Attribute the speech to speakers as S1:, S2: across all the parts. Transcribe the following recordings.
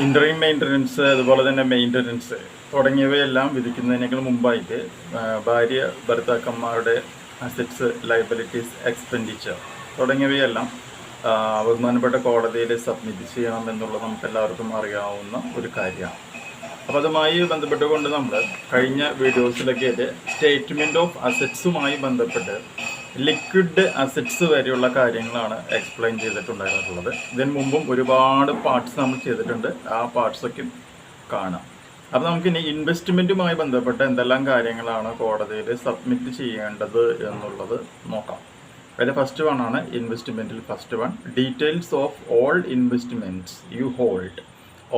S1: Interim maintenance അതുപോലെ തന്നെ maintenance തുടങ്ങിയവയെല്ലാം വിധിക്കുന്നതിനേക്കാൾ മുമ്പായിട്ട് ഭാര്യ ഭർത്താക്കന്മാരുടെ അസറ്റ്സ്, ലയബിലിറ്റീസ്, എക്സ്പെൻഡിച്ചർ തുടങ്ങിയവയെല്ലാം ബഹുമാനപ്പെട്ട കോടതിയിൽ സബ്മിറ്റ് ചെയ്യണം എന്നുള്ളത് നമുക്ക് എല്ലാവർക്കും അറിയാവുന്ന ഒരു കാര്യമാണ്. അപ്പോൾ അതുമായി ബന്ധപ്പെട്ടുകൊണ്ട് നമ്മൾ കഴിഞ്ഞ വീഡിയോസിലൊക്കെ സ്റ്റേറ്റ്മെൻറ്റ് ഓഫ് അസറ്റ്സുമായി ബന്ധപ്പെട്ട് ലിക്വിഡ് അസറ്റ്സ് വരെയുള്ള കാര്യങ്ങളാണ് എക്സ്പ്ലെയിൻ ചെയ്തിട്ടുണ്ടായിരുന്നുള്ളത്. ഇതിന് മുമ്പും ഒരുപാട് പാർട്സ് നമ്മൾ ചെയ്തിട്ടുണ്ട്, ആ പാർട്സൊക്കെ കാണാം. അപ്പോൾ നമുക്കിനി ഇൻവെസ്റ്റ്മെൻറ്റുമായി ബന്ധപ്പെട്ട എന്തെല്ലാം കാര്യങ്ങളാണ് കോടതിയിൽ സബ്മിറ്റ് ചെയ്യേണ്ടത് എന്നുള്ളത് നോക്കാം. അതിൽ ഫസ്റ്റ് വൺ ആണ് ഇൻവെസ്റ്റ്മെൻറ്റിൽ first one, details of all investments you hold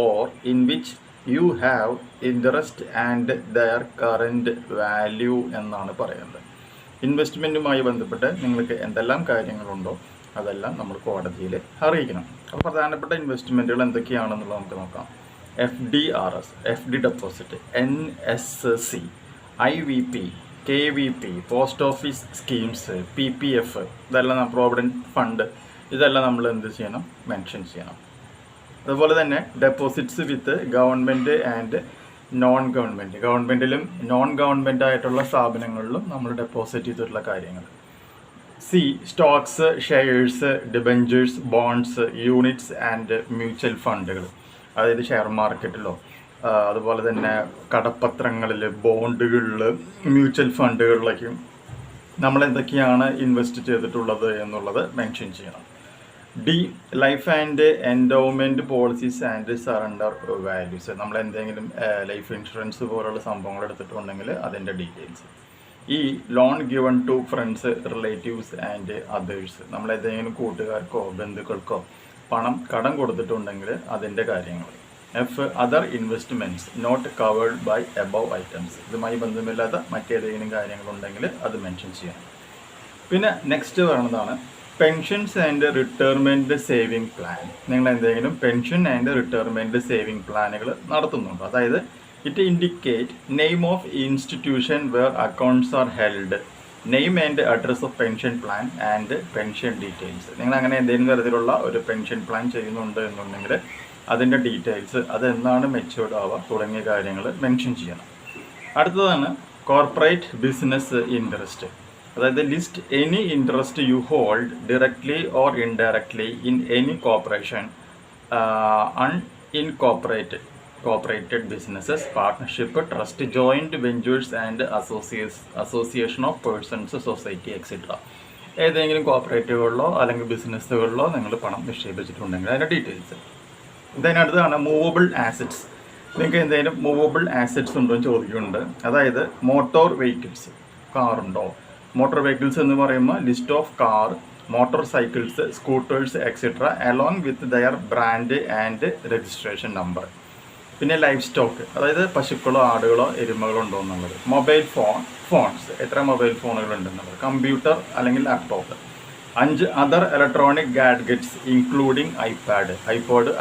S1: or in which you have interest and their current value എന്നാണ് പറയുന്നത്. ഇൻവെസ്റ്റ്മെൻറ്റുമായി ബന്ധപ്പെട്ട് നിങ്ങൾക്ക് എന്തെല്ലാം കാര്യങ്ങളുണ്ടോ അതെല്ലാം നമ്മൾ കോടതിയിൽ അറിയിക്കണം. അപ്പോൾ പ്രധാനപ്പെട്ട ഇൻവെസ്റ്റ്മെൻറ്റുകൾ എന്തൊക്കെയാണെന്നുള്ളത് നമുക്ക് നോക്കാം. FDRS, FD deposit, NSC, IVP, KVP, post office schemes, PPF, ഇതെല്ലാം പ്രോവിഡൻറ്റ് ഫണ്ട്, ഇതെല്ലാം നമ്മൾ എന്ത് ചെയ്യണം, മെൻഷൻ ചെയ്യണം. അതുപോലെ തന്നെ deposits with government and non government, ഗവൺമെൻറ്റിലും നോൺ ഗവൺമെൻറ് ആയിട്ടുള്ള സ്ഥാപനങ്ങളിലും നമ്മൾ ഡെപ്പോസിറ്റ് ചെയ്തിട്ടുള്ള കാര്യങ്ങൾ. Stocks, shares, debentures, bonds, units and mutual ഫണ്ടുകൾ, അതായത് ഷെയർ മാർക്കറ്റിലോ അതുപോലെ തന്നെ കടപ്പത്രങ്ങളിൽ, ബോണ്ടുകളിൽ, മ്യൂച്വൽ ഫണ്ടുകളിലേക്കും നമ്മൾ എന്തൊക്കെയാണ് ഇൻവെസ്റ്റ് ചെയ്തിട്ടുള്ളത് എന്നുള്ളത് മെൻഷൻ ചെയ്യണം. Life and endowment policies and surrender values, നമ്മൾ എന്തെങ്കിലും ലൈഫ് ഇൻഷുറൻസ് പോലുള്ള സംഭവങ്ങൾ എടുത്തിട്ടുണ്ടെങ്കിൽ അതിൻ്റെ details. Loan given to friends, relatives and others, നമ്മൾ ഏതെങ്കിലും കൂട്ടുകാർക്കോ ബന്ധുക്കൾക്കോ പണം കടം കൊടുത്തിട്ടുണ്ടെങ്കിൽ അതിൻ്റെ കാര്യങ്ങൾ. Other investments not covered by above items, ഇതുമായി ബന്ധമില്ലാത്ത മറ്റേതെങ്കിലും കാര്യങ്ങളുണ്ടെങ്കിൽ അത് മെൻഷൻ ചെയ്യണം. പിന്നെ നെക്സ്റ്റ് പറയുന്നതാണ് pensions and retirement saving plan. നിങ്ങൾ എന്തെങ്കിലും പെൻഷൻ ആൻഡ് റിട്ടയർമെൻറ്റ് സേവിങ് പ്ലാനുകൾ നടത്തുന്നുണ്ടോ? അതായത് it indicate name of institution where accounts are held, name and address of pension plan and pension details. നിങ്ങൾ അങ്ങനെ എന്തെങ്കിലും തരത്തിലുള്ള ഒരു പെൻഷൻ പ്ലാൻ ചെയ്യുന്നുണ്ട് എന്നുണ്ടെങ്കിൽ അതിൻ്റെ ഡീറ്റെയിൽസ്, അതെന്നാണ് മെച്യൂർഡ് ആവുക തുടങ്ങിയ കാര്യങ്ങൾ മെൻഷൻ ചെയ്യണം. അടുത്തതാണ് കോർപ്പറേറ്റ് ബിസിനസ് ഇൻട്രസ്റ്റ്, അതായത് list any interest you hold directly or indirectly in any corporation, corporated businesses, partnership, trust, joint ventures and association of persons, society etcetera. ഏതെങ്കിലും കോർപ്പറേറ്റുകളിലോ അല്ലെങ്കിൽ ബിസിനസ്സുകളിലോ നിങ്ങൾ പണം നിക്ഷേപിച്ചിട്ടുണ്ടെങ്കിൽ അതിൻ്റെ ഡീറ്റെയിൽസ്. ഇതിനടുത്താണ് movable assets. നിങ്ങൾക്ക് എന്തെങ്കിലും മൂവബിൾ ആസറ്റ്സ് ഉണ്ടോ എന്ന് ചോദിക്കുന്നുണ്ട്. അതായത് മോട്ടോർ വെഹിക്കിൾസ്, കാറുണ്ടോ? മോട്ടോർ വെഹിക്കിൾസ് എന്ന് പറയുമ്പോൾ list of car, motor cycles, scooters etcetera along with there brand and registration number. പിന്നെ ലൈഫ് സ്റ്റോക്ക്, അതായത് പശുക്കളോ ആടുകളോ എരുമകളോ ഉണ്ടോ എന്നുള്ളത്. മൊബൈൽ ഫോൺസ്, എത്ര മൊബൈൽ ഫോണുകൾ ഉണ്ടെന്നുള്ളത്. കമ്പ്യൂട്ടർ അല്ലെങ്കിൽ laptop. 5 other electronic gadgets including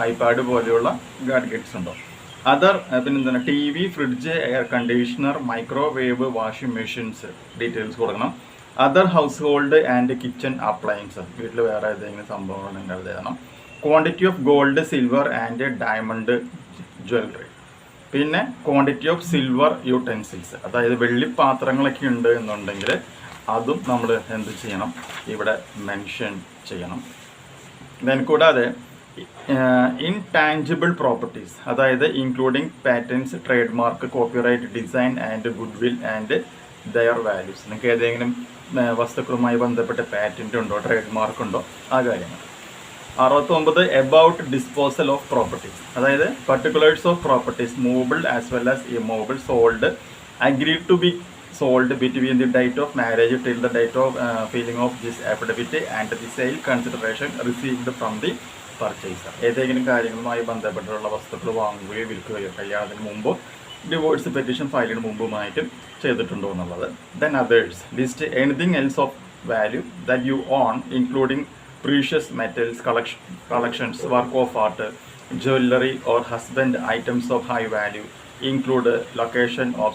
S1: iPad പോലെയുള്ള ഗാഡ്ഗറ്റ്സ് ഉണ്ടോ? പിന്നെന്താണ് TV, fridge, air conditioner, microwave, washing machines details കൊടുക്കണം. Other household and kitchen appliances, വീട്ടിൽ വേറെ ഏതെങ്കിലും സംഭവങ്ങളുണ്ടെങ്കിൽ അത് എഴുതണം. Quantity of gold, silver and diamond jewellery. പിന്നെ ക്വാണ്ടിറ്റി ഓഫ് സിൽവർ യൂട്ടൻസിൽസ്, അതായത് വെള്ളിപ്പാത്രങ്ങളൊക്കെ ഉണ്ട് എന്നുണ്ടെങ്കിൽ അതും നമ്മൾ എന്ത് ചെയ്യണം, ഇവിടെ മെൻഷൻ ചെയ്യണം. ദെൻ കൂടാതെ ഇൻടാഞ്ചിബിൾ പ്രോപ്പർട്ടീസ്, അതായത് including patents, trade mark, copyright, design and good will and their values. നിങ്ങൾക്ക് ഏതെങ്കിലും വസ്തുക്കളുമായി ബന്ധപ്പെട്ട പാറ്റൻറ്റ് ഉണ്ടോ, ട്രേഡ് മാർക്ക് ഉണ്ടോ, ആ കാര്യങ്ങൾ. 69 എബൌട്ട് ഡിസ്പോസൽ ഓഫ് പ്രോപ്പർട്ടീസ്, അതായത് particulars of properties movable as well as immovable sold, agreed to be sold between the date of marriage till the date of filing of this affidavit and the sale consideration received from the purchaser. ഏതെങ്കിലും കാര്യങ്ങളുമായി ബന്ധപ്പെട്ടുള്ള വസ്തുക്കൾ വാങ്ങുകയോ വിൽക്കുകയോ കല്യാണത്തിന് മുമ്പോ divorce petition ഫയലിന് മുമ്പുമായിട്ടും ചെയ്തിട്ടുണ്ടോ എന്നുള്ളത്. Then others list anything else of value that you on including precious metals, collections, work of art, jewelry or husband items of high value, include location of